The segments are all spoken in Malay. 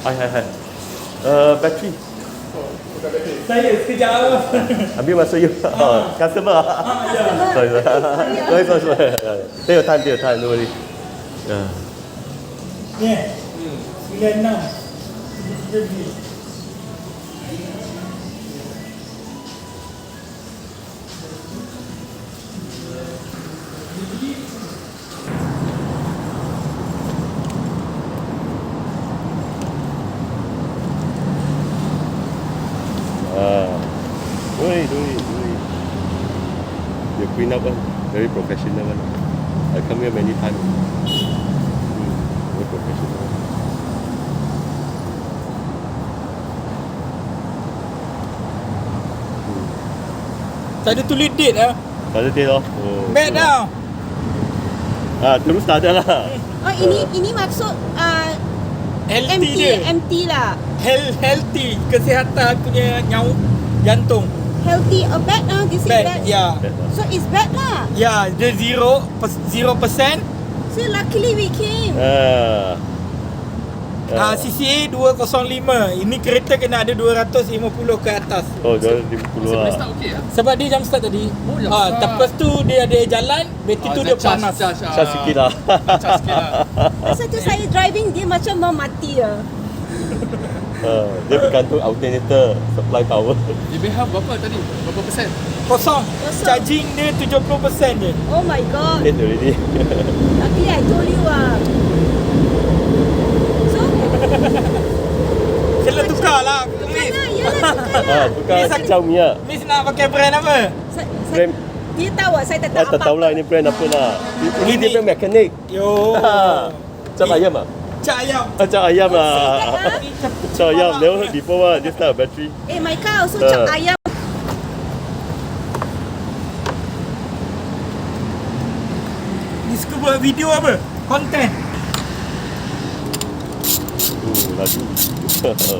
Hai. Bateri. Saya sekejap. Ambil masa you. Customer. Ya. Sorry. Take your time, no worry. Ni. 96. Jadi. Do it. You clean up one, very professional one. I come here many times. Very professional. Tak ada tulis date lah. Tak ada date oh. Bad dah. Terus tak ada lah. Oh, ini maksud Healthy dia. empty lah. Healthy. Kesihatan punya jantung. Healthy or bad lah, this is Bad. bad. Ya. So it's bad lah. Ya, dia 0%. So luckily we came. CCA 205. Ini kereta kena ada 250 ke atas. Oh, 250 lah. Sebab dia jam start tadi. Lepas tu dia ada jalan, bateri tu dia panas. Charge sikit lah. Masa tu saya driving, dia macam mau mati lah. Dia bergantung alternator supply power. DBH berapa tadi? Berapa persen? Kosong. Charging dia 70% je. Oh my god. Late already. Luckily I told you So Kena tukar lah. Yalah, Tukar Xiaomi lah. Miss nak pakai brand apa? Brand. Dia tahu saya tak Tak tahu lah ini brand apa lah. Ini dia brand mekanik. Yo. Cap ayam ah? Cak ayam. Cap ayam lah. Secret Cap ayam. Never heard before lah. This type of battery. my car also cap ayam. Ni suka buat video apa? Konten. Laju. Start. Start.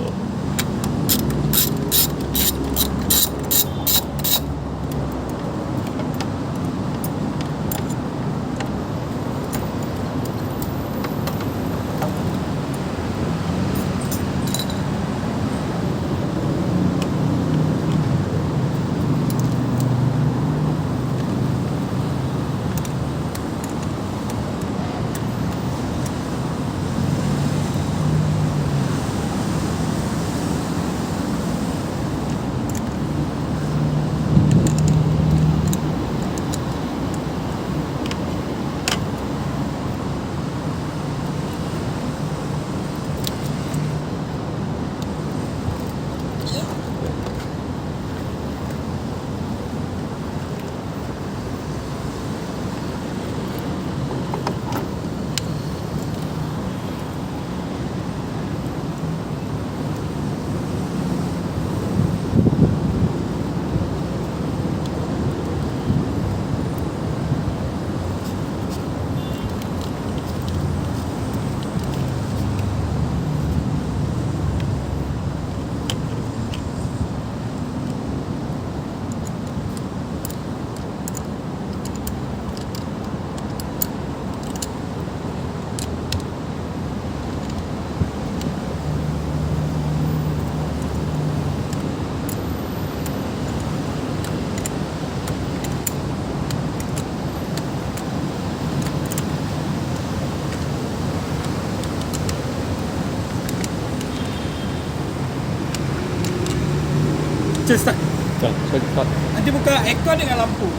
Nanti buka aircon dengan lampu.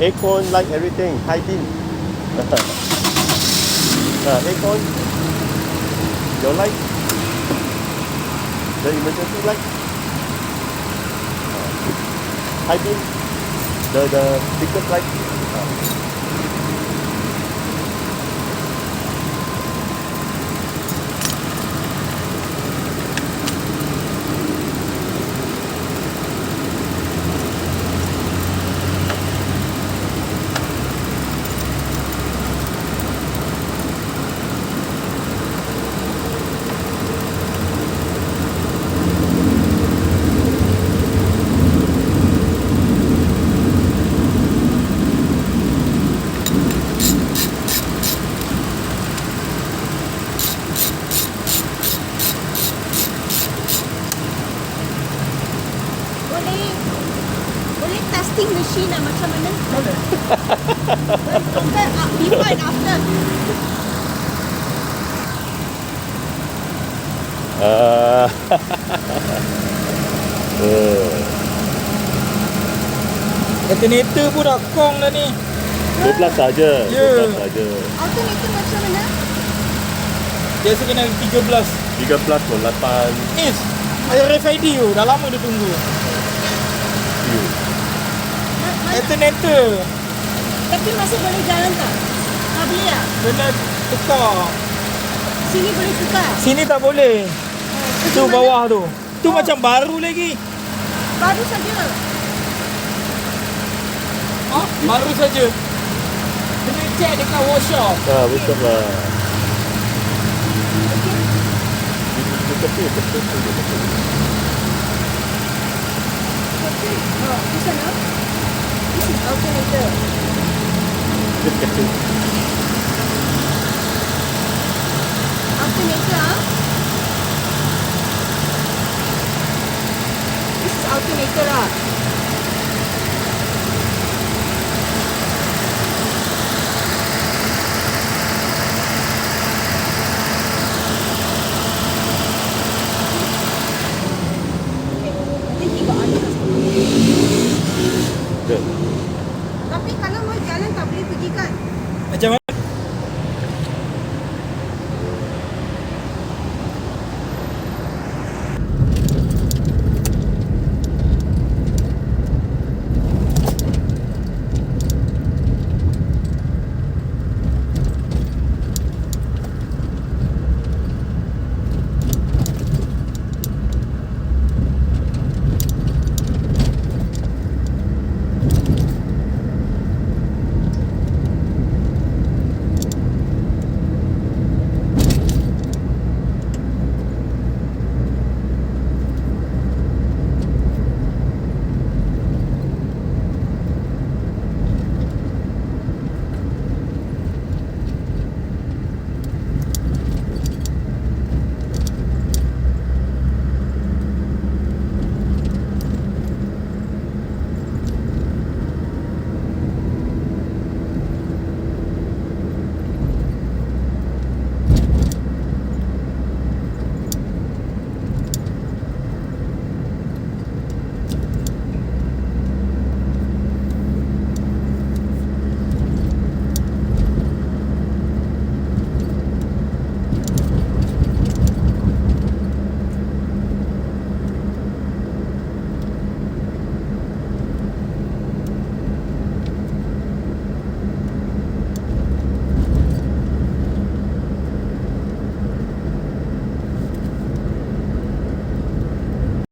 Aircon, light, everything. High beam. Aircon. Your light. The emergency light. High beam. The biggest light. machine lah macam mana? Compare before and after. Ah. Alternator pun dah kong dah ni. 12 saja. Ya. 12 saja. Alternator macam mana? Biasa kena 13. 3 plus pun 8. Is RFID tu. Dah lama dia tunggu. Alternator. Tapi masih boleh jalan tak? Tak boleh tak? Kena tukar. Sini boleh tukar? Sini tak boleh. Oh, Tu pergi mana? bawah tu. Tu macam baru lagi. Baru saja. Baru saja. Kena check dekat workshop. Betul lah. Okay. Oh, this one, no? This is alternator. Alternator, ah? This is alternator lah. I think he got answer. Tapi kalau mau jalan tak boleh pergi kan? Macam mana?